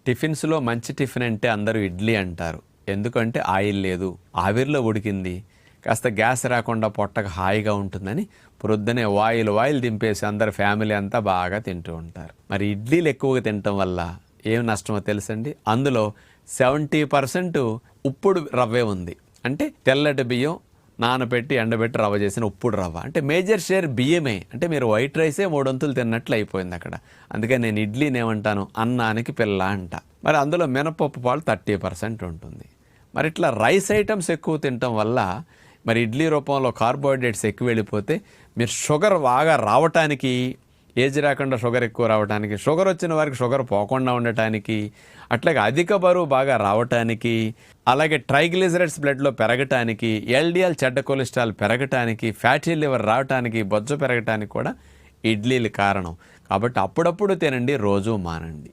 టిఫిన్స్లో మంచి టిఫిన్ అంటే అందరూ ఇడ్లీ అంటారు. ఎందుకంటే ఆయిల్ లేదు, ఆవిరిలో ఉడికింది, కాస్త గ్యాస్ రాకుండా పొట్టకు హాయిగా ఉంటుందని ప్రొద్దునే వాయిల్ దింపేసి అందరు ఫ్యామిలీ అంతా బాగా తింటూ ఉంటారు. మరి ఇడ్లీలు ఎక్కువగా తినటం వల్ల ఏం నష్టమో తెలుసండి? అందులో 70% ఉప్పుడు రవ్వే ఉంది. అంటే తెల్లటి బియ్యం నానబెట్టి ఎండబెట్టి రవ్వ చేసిన ఉప్పుడు రవ్వ. అంటే మేజర్ షేర్ బియ్యమే. అంటే మీరు వైట్ రైసే 3 వంతులు తిన్నట్లు అయిపోయింది అక్కడ. అందుకే నేను ఇడ్లీని ఏమంటాను, అన్నానికి పిల్ల అంట. మరి అందులో మినపప్పు పాలు 30% ఉంటుంది. మరి ఇట్లా రైస్ ఐటమ్స్ ఎక్కువ తినటం వల్ల మరి ఇడ్లీ రూపంలో కార్బోహైడ్రేట్స్ ఎక్కువ వెళ్ళిపోతే మీరు షుగర్ బాగా రావటానికి, ఏజ్ రాకుండా షుగర్ ఎక్కువ రావడానికి, షుగర్ వచ్చిన వారికి షుగర్ పోకుండా ఉండటానికి, అట్లాగే అధిక బరువు బాగా రావటానికి, అలాగే ట్రైగ్లిజరైడ్స్ బ్లడ్లో పెరగటానికి, ఎల్డిఎల్ చెడ్డ కొలెస్ట్రాల్ పెరగటానికి, ఫ్యాటీ లివర్ రావటానికి, బొజ్జ పెరగటానికి కూడా ఇడ్లీలు కారణం. కాబట్టి అప్పుడప్పుడు తినండి, రోజు మానండి.